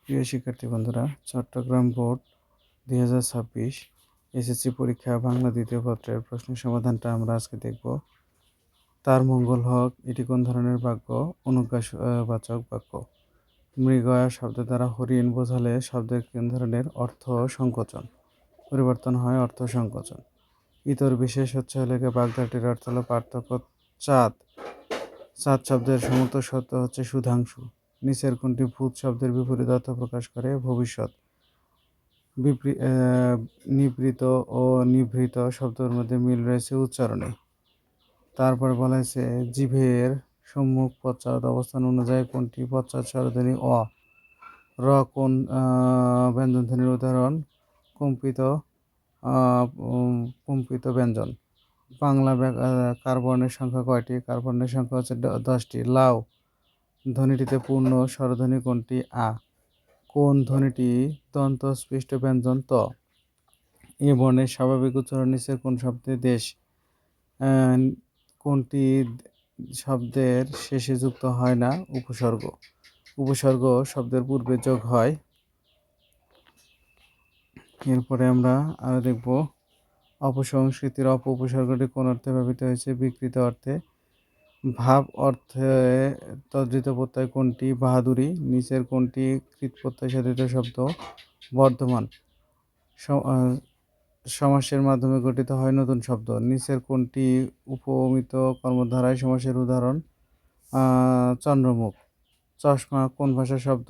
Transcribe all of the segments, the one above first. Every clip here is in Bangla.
প্রিয় শিক্ষার্থী বন্ধুরা, চট্টগ্রাম বোর্ড 2026 এসএসসি পরীক্ষা বাংলা দ্বিতীয় পত্রের প্রশ্ন সমাধানটা আমরা আজকে দেখব। তার মঙ্গল হোক, এটি কোন ধরনের বাক্য? অনুজ্ঞাবাচক বাক্য। মৃগয়া শব্দ দ্বারা হরিণ বোঝালে শব্দের কোন ধরনের অর্থ সংকোচন পরিবর্তন হয়? অর্থ সংকোচন। ইতর বিশেষ হলে বাগধাটির অর্থ হলো পার্থক্য। চাঁদ চাঁদ শব্দের সমর্থ শব্দ হচ্ছে সুধাংশু। নিচের কোনটি ভূত শব্দের বিপরীত অর্থ প্রকাশ করে? ভবিষ্যৎ। নিবৃত ও নিভৃত শব্দের মধ্যে মিল রয়েছে উচ্চারণে। তারপরে বলা হয়েছে জিভের সম্মুখ পশ্চাৎ অবস্থান অনুযায়ী কোনটি পশ্চাৎ স্বরধ্বনি? অ। র কোন ব্যঞ্জনধ্বনির উদাহরণ? কম্পিত ব্যঞ্জন। বাংলা কারবর্ণের সংখ্যা কয়টি? কারবর্ণের সংখ্যা হচ্ছে 10টি। লাউ ধ্বনিটিতে পূর্ণ স্বরধ্বনি কোনটি? আ। কোন ধ্বনিটি দন্তস্পৃষ্ট ব্যঞ্জন? ত। এ বর্ণের স্বাভাবিক উচ্চারণ নিচের কোন শব্দে? দেশ। কোনটি শব্দের শেষে যুক্ত হয় না? উপসর্গ। উপসর্গ শব্দের পূর্বে যোগ হয়। এরপরে আমরা আরো দেখব অপসংস্কৃতির উপসর্গটি কোন অর্থে ব্যবহৃত হয়েছে? বিকৃত অর্থে। ভাব অর্থে তদ্ধিত প্রত্যয় কোনটি? বাহাদুরি। নিচের কোনটি কৃৎপ্রত্যয় সাধিত শব্দ? বর্ধমান। সমাসের মাধ্যমে গঠিত হয় নতুন শব্দ। নিচের কোনটি উপমিত কর্মধারায় সমাসের উদাহরণ? চন্দ্রমুখ। চশমা কোন ভাষার শব্দ?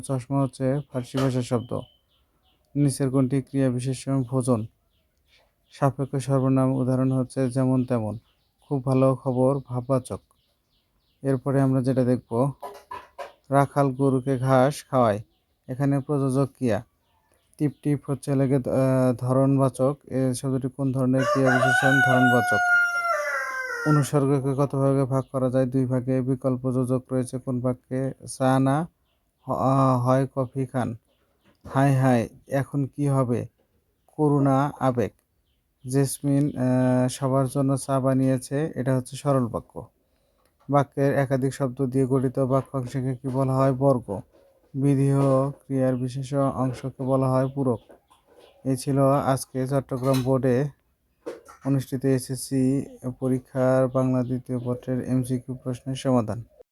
চশমা হচ্ছে ফার্সি ভাষার শব্দ। নিচের কোনটি ক্রিয়া বিশেষণ? ভোজন। সাপেক্ষ সর্বনাম উদাহরণ হচ্ছে যেমন তেমন। খুব ভালো খবর ভাববাচক। এরপরে আমরা যেটা দেখব রাখাল গরুকে ঘাস খাওয়ায়, এখানে প্রযোজক ক্রিয়া। টিপ টিপ হচ্ছে লেগে ধরনবাচক। এই শব্দটি কোন ধরনের ক্রিয়া বিশেষণ? ধরনবাচক। অনুসর্গকে কত ভাগে ভাগ করা যায়? 2 ভাগে। বিকল্প যোজক রয়েছে কোন বাক্যে? চা না হয় কফি খান। হায় হায় এখন কি হবে? করুণা আবেগ। জেসমিন সবার জন্য চা বানিয়েছে, এটা হচ্ছে সরল বাক্য। বাক্যের একাধিক শব্দ দিয়ে গঠিত বাক্যাংশকে কি বলা হয়? বর্গ। বিধেয় ক্রিয়ার বিশেষ অংশকে বলা হয় পূরক। এই ছিল আজকে চট্টগ্রাম বোর্ডে অনুষ্ঠিত এসএসসি পরীক্ষার বাংলা দ্বিতীয় পত্রের এমসিকিউ প্রশ্নের সমাধান।